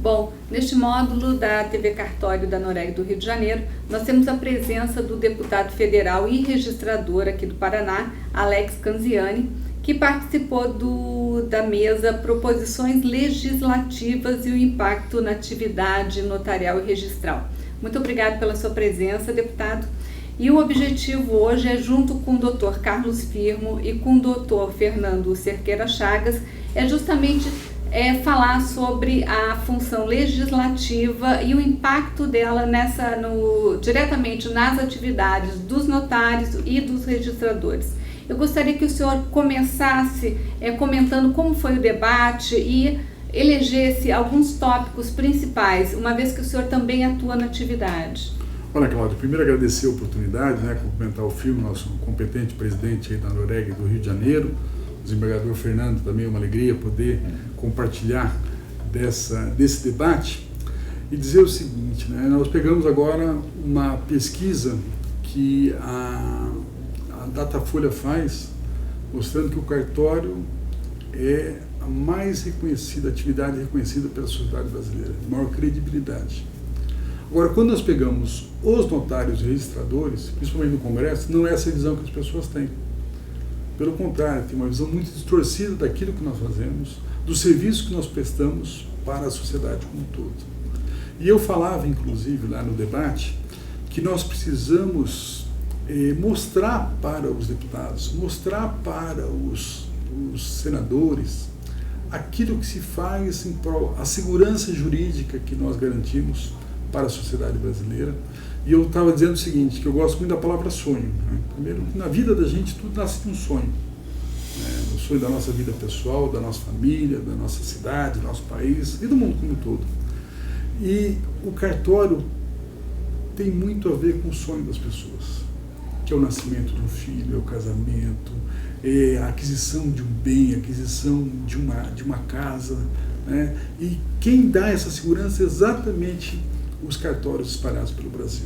Bom, neste módulo da TV Cartório da Noreg do Rio de Janeiro, nós temos a presença do deputado federal e registrador aqui do Paraná, Alex Canziani, que participou da mesa Proposições Legislativas e o Impacto na Atividade Notarial e Registral. Muito obrigado pela sua presença, deputado. E o objetivo hoje é, junto com o Dr. Carlos Firmo e com o Dr. Fernando Cerqueira Chagas, é justamente falar sobre a função legislativa e o impacto dela diretamente nas atividades dos notários e dos registradores. Eu gostaria que o senhor começasse comentando como foi o debate e elegesse alguns tópicos principais, uma vez que o senhor também atua na atividade. Olha, Cláudio, primeiro agradecer a oportunidade, cumprimentar o Firmo, nosso competente presidente aí da Noreg do Rio de Janeiro, o desembargador Fernando, também é uma alegria poder compartilhar desse debate e dizer o seguinte, nós pegamos agora uma pesquisa que a Datafolha faz, mostrando que o cartório é a mais reconhecida, atividade reconhecida pela sociedade brasileira, de maior credibilidade. Agora, quando nós pegamos os notários e registradores, principalmente no Congresso, não é essa visão que as pessoas têm. Pelo contrário, tem uma visão muito distorcida daquilo que nós fazemos, do serviço que nós prestamos para a sociedade como um todo. E eu falava, inclusive, lá no debate, que nós precisamos mostrar para os deputados, mostrar para os senadores aquilo que se faz em prol, a segurança jurídica que nós garantimos para a sociedade brasileira. E eu estava dizendo o seguinte, que eu gosto muito da palavra sonho. Primeiro, na vida da gente tudo nasce de um sonho. O sonho da nossa vida pessoal, da nossa família, da nossa cidade, do nosso país e do mundo como um todo. E o cartório tem muito a ver com o sonho das pessoas, que é o nascimento de um filho, é o casamento, é a aquisição de um bem, a aquisição de uma casa. E quem dá essa segurança é exatamente os cartórios espalhados pelo Brasil.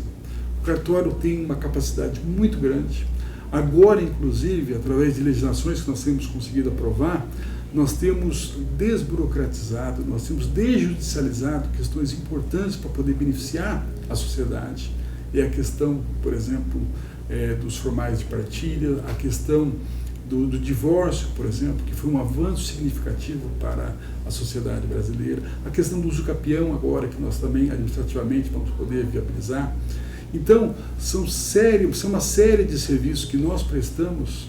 O cartório tem uma capacidade muito grande. Agora, inclusive, através de legislações que nós temos conseguido aprovar, nós temos desburocratizado, nós temos desjudicializado questões importantes para poder beneficiar a sociedade. É a questão, por exemplo, dos formais de partilha, a questão do divórcio, por exemplo, que foi um avanço significativo para a sociedade brasileira, a questão do uso capião agora, que nós também administrativamente vamos poder viabilizar. Então, são uma série de serviços que nós prestamos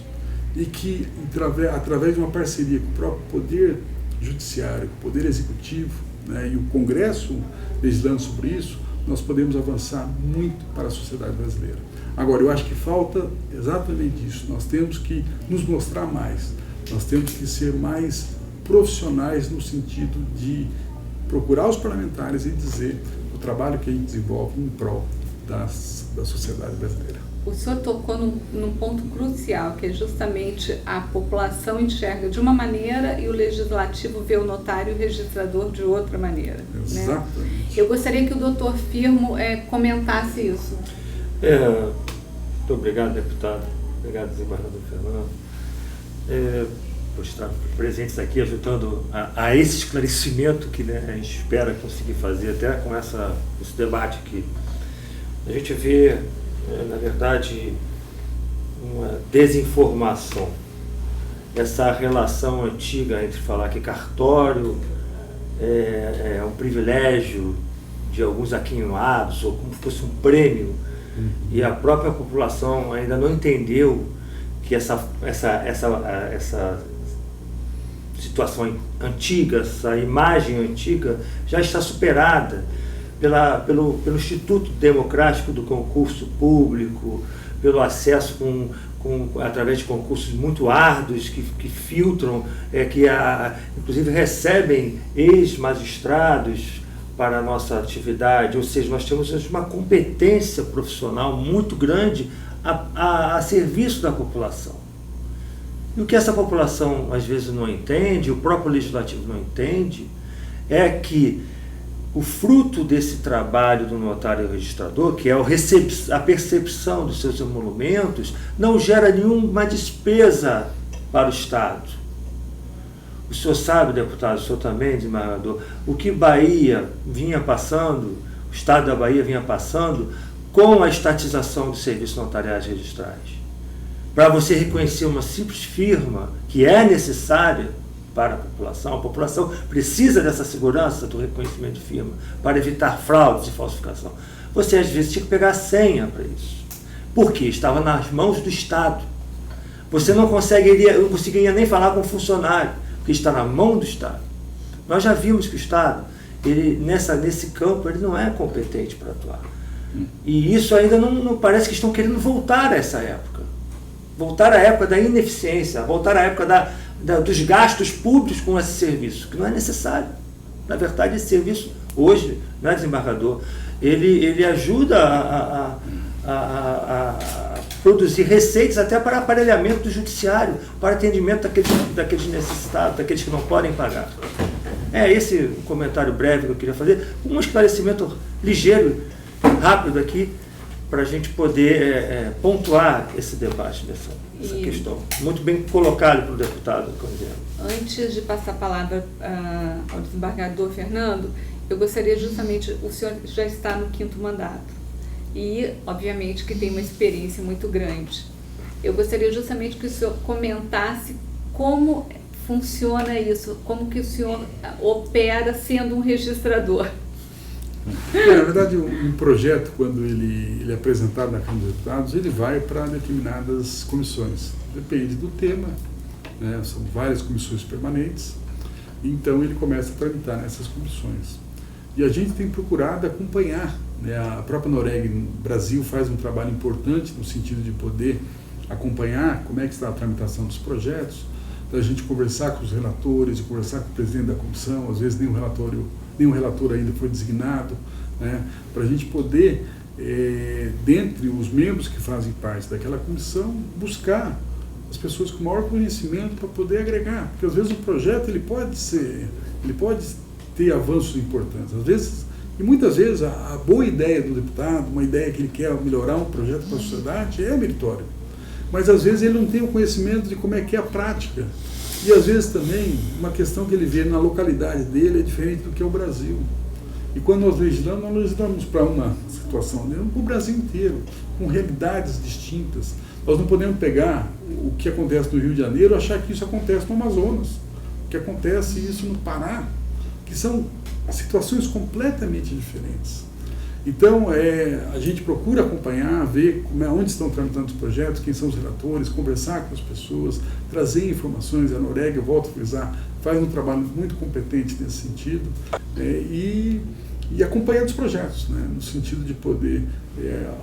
e que, através de uma parceria com o próprio Poder Judiciário, com o Poder Executivo, e o Congresso legislando sobre isso, nós podemos avançar muito para a sociedade brasileira. Agora, eu acho que falta exatamente isso. Nós temos que nos mostrar mais, nós temos que ser mais profissionais no sentido de procurar os parlamentares e dizer o trabalho que a gente desenvolve em prol da sociedade brasileira. O senhor tocou num ponto crucial, que é justamente a população enxerga de uma maneira e o legislativo vê o notário e o registrador de outra maneira. Exatamente. Eu gostaria que o doutor Firmo comentasse isso. Muito obrigado, deputado. Obrigado, desembargador Fernando, por estar presentes aqui, ajudando a esse esclarecimento que a gente espera conseguir fazer até com esse debate aqui. A gente vê, na verdade, uma desinformação, essa relação antiga entre falar que cartório é um privilégio de alguns aquinhoados, ou como se fosse um prêmio, e a própria população ainda não entendeu que essa situação antiga, essa imagem antiga já está superada pelo Instituto Democrático do Concurso Público, pelo acesso através de concursos muito árduos que filtram, inclusive recebem ex-magistrados para a nossa atividade, ou seja, nós temos uma competência profissional muito grande a serviço da população. E o que essa população às vezes não entende, o próprio legislativo não entende, é que o fruto desse trabalho do notário e registrador, que é a percepção dos seus emolumentos, não gera nenhuma despesa para o Estado. O senhor sabe, deputado, o senhor também, desembargador, o que Bahia vinha passando, o Estado da Bahia vinha passando com a estatização dos serviços notariais registrais. Para você reconhecer uma simples firma que é necessária para a população precisa dessa segurança do reconhecimento de firma para evitar fraudes e falsificação. Você às vezes tinha que pegar a senha para isso, porque estava nas mãos do Estado. Você não conseguiria nem falar com o funcionário, porque está na mão do Estado. Nós já vimos que o Estado, nesse campo, ele não é competente para atuar. E isso ainda não parece que estão querendo voltar a essa época. Voltar à época da ineficiência, voltar à época dos gastos públicos com esse serviço, que não é necessário. Na verdade, esse serviço, hoje, né, desembargador, ele ajuda a produzir receitas até para aparelhamento do judiciário, para atendimento daqueles necessitados, daqueles que não podem pagar. É esse o comentário breve que eu queria fazer, um esclarecimento ligeiro, rápido aqui, para a gente poder pontuar esse debate dessa questão. Muito bem colocado pelo deputado Canziani. Antes de passar a palavra ao desembargador Fernando, eu gostaria justamente, o senhor já está no 5º mandato e, obviamente, que tem uma experiência muito grande. Eu gostaria justamente que o senhor comentasse como funciona isso, como que o senhor opera sendo um registrador. Na verdade, um projeto, quando ele é apresentado na Câmara dos Deputados, ele vai para determinadas comissões. Depende do tema, né? São várias comissões permanentes, então ele começa a tramitar nessas comissões. E a gente tem procurado acompanhar, né? A própria Noreg Brasil faz um trabalho importante no sentido de poder acompanhar como é que está a tramitação dos projetos, da gente conversar com os relatores, de conversar com o presidente da comissão, às vezes nenhum relator ainda foi designado, né, para a gente poder, dentre os membros que fazem parte daquela comissão, buscar as pessoas com maior conhecimento para poder agregar, porque às vezes o projeto ele pode ter avanços importantes, às vezes, e muitas vezes a boa ideia do deputado, uma ideia que ele quer melhorar um projeto para a sociedade é meritório. Mas às vezes ele não tem o conhecimento de como é que é a prática. E às vezes também uma questão que ele vê na localidade dele é diferente do que é o Brasil. E quando nós legislamos para uma situação, para o Brasil inteiro, com realidades distintas. Nós não podemos pegar o que acontece no Rio de Janeiro e achar que isso acontece no Amazonas, que acontece isso no Pará, que são situações completamente diferentes. Então, a gente procura acompanhar, ver onde estão tramitando os projetos, quem são os relatores, conversar com as pessoas, trazer informações. A Noreg, eu volto a frisar, faz um trabalho muito competente nesse sentido, e acompanhar os projetos, né, no sentido de poder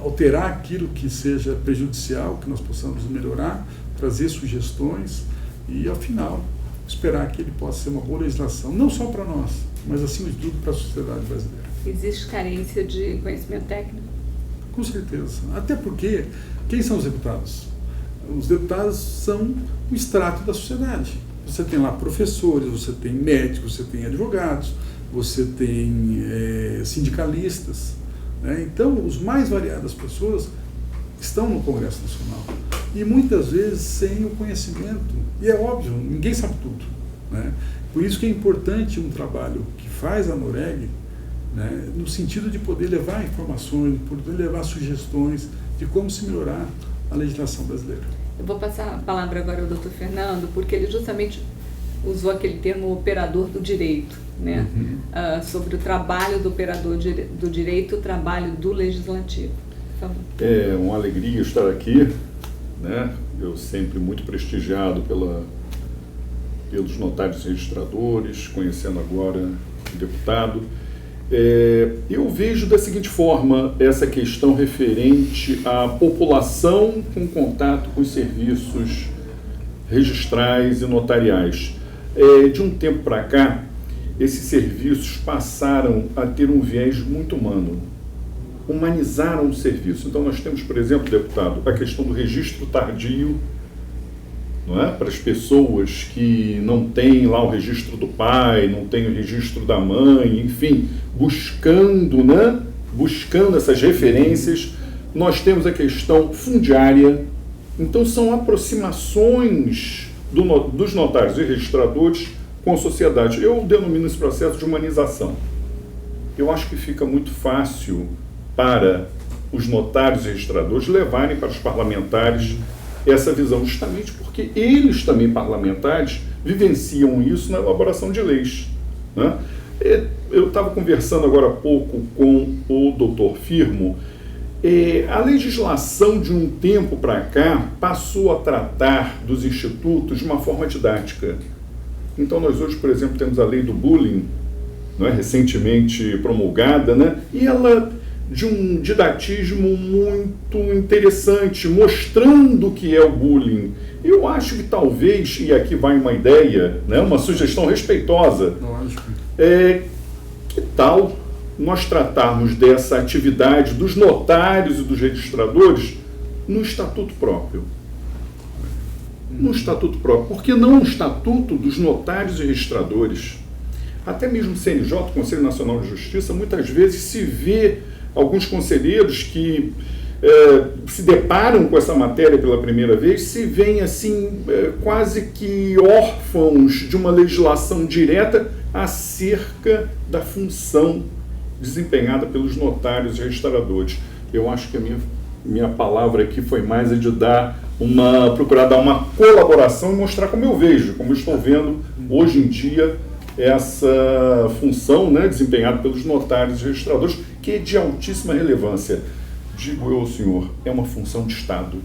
alterar aquilo que seja prejudicial, que nós possamos melhorar, trazer sugestões e, ao final, esperar que ele possa ser uma boa legislação, não só para nós, mas, acima de tudo, para a sociedade brasileira. Existe carência de conhecimento técnico? Com certeza. Até porque, quem são os deputados? Os deputados são o extrato da sociedade. Você tem lá professores, você tem médicos, você tem advogados, você tem sindicalistas, né? Então, os mais variadas pessoas estão no Congresso Nacional. E muitas vezes sem o conhecimento. E é óbvio, ninguém sabe tudo, né? Por isso que é importante um trabalho que faz a Noreg, né, no sentido de poder levar informações, de poder levar sugestões de como se melhorar a legislação brasileira. Eu vou passar a palavra agora ao doutor Fernando, porque ele justamente usou aquele termo operador do direito, né? Sobre o trabalho do operador do direito, o trabalho do legislativo. Por favor. É uma alegria estar aqui, né? Eu sempre muito prestigiado pelos notários registradores, conhecendo agora o deputado. Eu vejo da seguinte forma essa questão referente à população com contato com os serviços registrais e notariais. De um tempo para cá, esses serviços passaram a ter um viés muito humano, humanizaram o serviço. Então nós temos, por exemplo, deputado, a questão do registro tardio, não é? Para as pessoas que não têm lá o registro do pai, não têm o registro da mãe, enfim, buscando essas referências. Nós temos a questão fundiária. Então são aproximações dos notários e registradores com a sociedade. Eu denomino esse processo de humanização. Eu acho que fica muito fácil para os notários e registradores levarem para os parlamentares essa visão, justamente porque eles também, parlamentares, vivenciam isso na elaboração de leis, né? Eu estava conversando agora há pouco com o doutor Firmo. A legislação de um tempo para cá passou a tratar dos institutos de uma forma didática. Então nós hoje, por exemplo, temos a lei do bullying, né, recentemente promulgada, né, e ela de um didatismo muito interessante, mostrando o que é o bullying. Eu acho que talvez, e aqui vai uma ideia, né, uma sugestão respeitosa, que tal nós tratarmos dessa atividade dos notários e dos registradores no estatuto próprio? No estatuto próprio. Por que não no estatuto dos notários e registradores? Até mesmo o CNJ, Conselho Nacional de Justiça, muitas vezes se vê alguns conselheiros que se deparam com essa matéria pela primeira vez, se veem assim, quase que órfãos de uma legislação direta acerca da função desempenhada pelos notários e registradores. Eu acho que a minha palavra aqui foi mais de procurar dar uma colaboração e mostrar como eu vejo, como eu estou vendo hoje em dia essa função, né, desempenhada pelos notários e registradores, que é de altíssima relevância. Digo eu ao senhor, é uma função de Estado.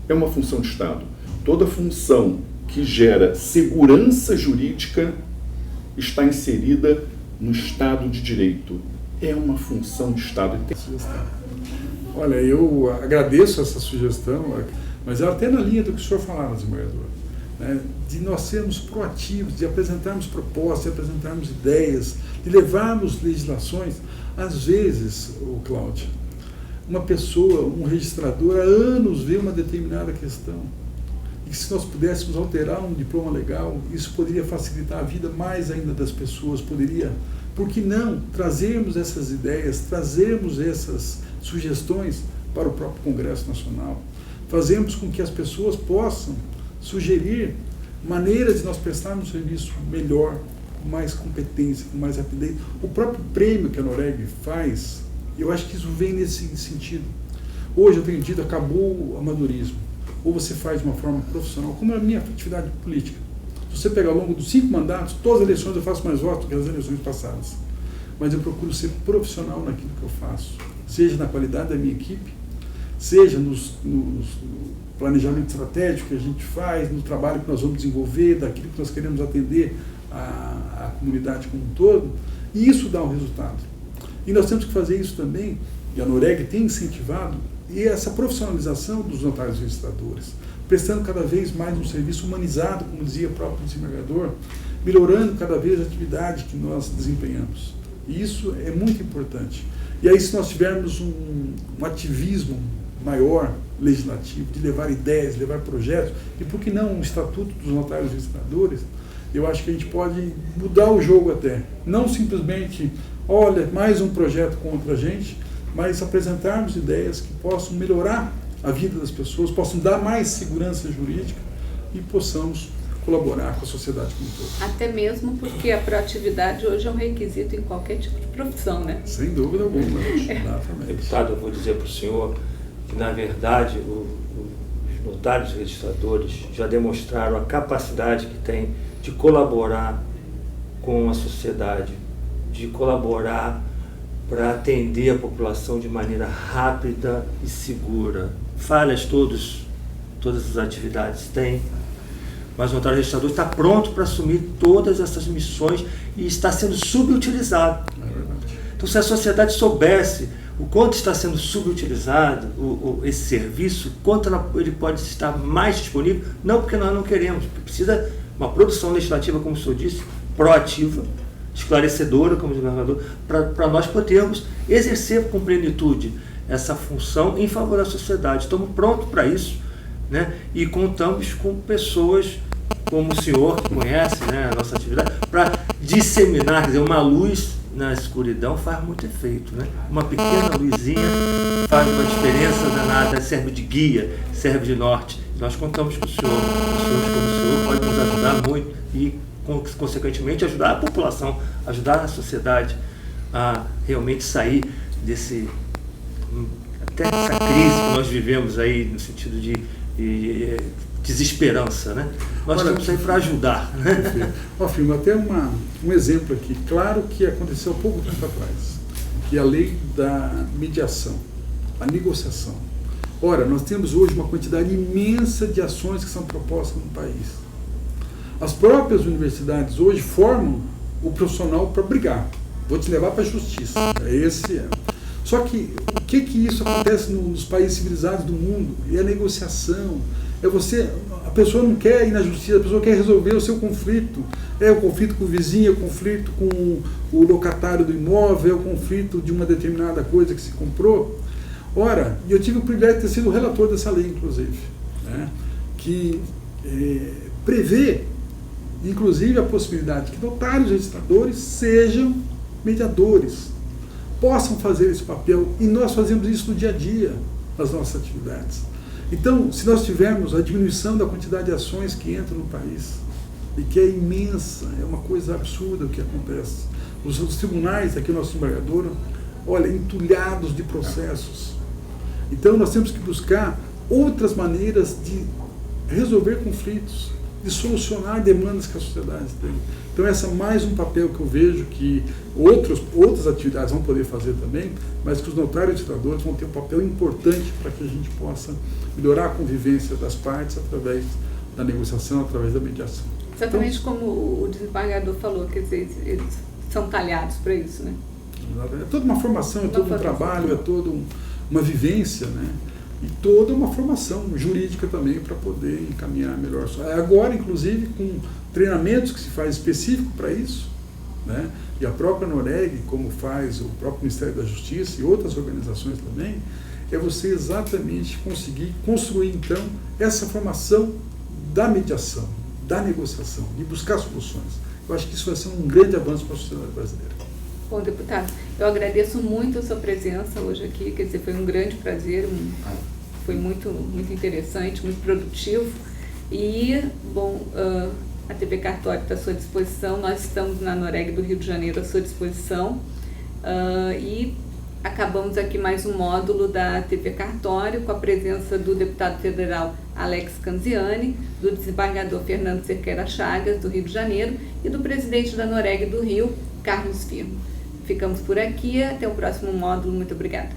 É uma função de Estado. Toda função que gera segurança jurídica está inserida no Estado de Direito. É uma função de Estado. Olha, eu agradeço essa sugestão, mas é até na linha do que o senhor falava, desembargador, né, de nós sermos proativos, de apresentarmos propostas, de apresentarmos ideias, de levarmos legislações. Às vezes, Cláudio, uma pessoa, um registrador, há anos vê uma determinada questão. E se nós pudéssemos alterar um diploma legal, isso poderia facilitar a vida mais ainda das pessoas, poderia, por que não, trazermos essas ideias, trazermos essas sugestões para o próprio Congresso Nacional, fazermos com que as pessoas possam sugerir maneiras de nós prestarmos um serviço melhor, com mais competência, com mais rapidez. O próprio prêmio que a Noreg faz, eu acho que isso vem nesse sentido. Hoje eu tenho dito, acabou o amadorismo. Ou você faz de uma forma profissional, como é a minha atividade política. Se você pegar ao longo dos 5 mandatos, todas as eleições eu faço mais votos do que as eleições passadas. Mas eu procuro ser profissional naquilo que eu faço, seja na qualidade da minha equipe, seja no planejamento estratégico que a gente faz, no trabalho que nós vamos desenvolver, daquilo que nós queremos atender a comunidade como um todo, e isso dá um resultado. E nós temos que fazer isso também, e a Noreg tem incentivado, e essa profissionalização dos notários e registradores, prestando cada vez mais um serviço humanizado, como dizia o próprio desembargador, melhorando cada vez a atividade que nós desempenhamos. E isso é muito importante. E aí, se nós tivermos um ativismo maior, legislativo, de levar ideias, levar projetos, e por que não um estatuto dos notários e registradores, eu acho que a gente pode mudar o jogo até. Não simplesmente, olha, mais um projeto contra a gente, mas apresentarmos ideias que possam melhorar a vida das pessoas, possam dar mais segurança jurídica e possamos colaborar com a sociedade como um todo. Até mesmo porque a proatividade hoje é um requisito em qualquer tipo de profissão, né? Sem dúvida alguma, exatamente. Deputado, eu vou dizer para o senhor que, na verdade, os notários e registradores já demonstraram a capacidade que têm de colaborar com a sociedade, de colaborar para atender a população de maneira rápida e segura. Falhas todas as atividades têm, mas o notário registrador está pronto para assumir todas essas missões e está sendo subutilizado. Então, se a sociedade soubesse o quanto está sendo subutilizado esse serviço, quanto ele pode estar mais disponível, não porque nós não queremos, porque precisa uma produção legislativa, como o senhor disse, proativa, esclarecedora, como desembargador, para nós podermos exercer com plenitude essa função em favor da sociedade. Estamos prontos para isso, né? E contamos com pessoas como o senhor, que conhece, né, a nossa atividade, para disseminar, quer dizer, uma luz na escuridão faz muito efeito, né? Uma pequena luzinha faz uma diferença danada, serve de guia, serve de norte. Nós contamos com o senhor, pessoas como o senhor podem nos ajudar muito e consequentemente, ajudar a população, ajudar a sociedade a realmente sair até dessa crise que nós vivemos aí, no sentido de desesperança, né? Nós estamos aí para ajudar, né? Ó, Firmo, até um exemplo aqui, claro que aconteceu há pouco tempo atrás, que é a lei da mediação, a negociação. Ora, nós temos hoje uma quantidade imensa de ações que são propostas no país. As próprias universidades hoje formam o profissional para brigar. Vou te levar para a justiça. Só que o que isso acontece nos países civilizados do mundo? É a negociação. A pessoa não quer ir na justiça, a pessoa quer resolver o seu conflito. É o conflito com o vizinho, é o conflito com o locatário do imóvel, é o conflito de uma determinada coisa que se comprou. Ora, eu tive o privilégio de ter sido o relator dessa lei, inclusive, né, que prevê, inclusive, a possibilidade de que notários e registradores sejam mediadores, possam fazer esse papel, e nós fazemos isso no dia a dia, nas nossas atividades. Então, se nós tivermos a diminuição da quantidade de ações que entram no país, e que é imensa, é uma coisa absurda o que acontece. Os tribunais aqui no nosso embargador, olha, entulhados de processos. Então, nós temos que buscar outras maneiras de resolver conflitos, de solucionar demandas que a sociedade tem. Então, esse é mais um papel que eu vejo que outras atividades vão poder fazer também, mas que os notários e registradores vão ter um papel importante para que a gente possa melhorar a convivência das partes através da negociação, através da mediação. Exatamente então, como o desembargador falou, quer dizer, eles são talhados para isso, né? É toda uma formação, é todo um trabalho, é toda uma vivência, né? E toda uma formação jurídica também para poder encaminhar melhor. Agora, inclusive, com treinamentos que se faz específico para isso, né? E a própria Noreg, como faz o próprio Ministério da Justiça e outras organizações também, é você exatamente conseguir construir, então, essa formação da mediação, da negociação, de buscar soluções. Eu acho que isso vai ser um grande avanço para a sociedade brasileira. Bom, deputado, eu agradeço muito a sua presença hoje aqui, quer dizer, foi um grande prazer, foi muito, muito interessante, muito produtivo. E, bom, a TV Cartório está à sua disposição, nós estamos na Noreg do Rio de Janeiro à sua disposição. E acabamos aqui mais um módulo da TV Cartório com a presença do deputado federal Alex Canziani, do desembargador Fernando Cerqueira Chagas, do Rio de Janeiro, e do presidente da Noreg do Rio, Carlos Firmo. Ficamos por aqui, até o próximo módulo, muito obrigada.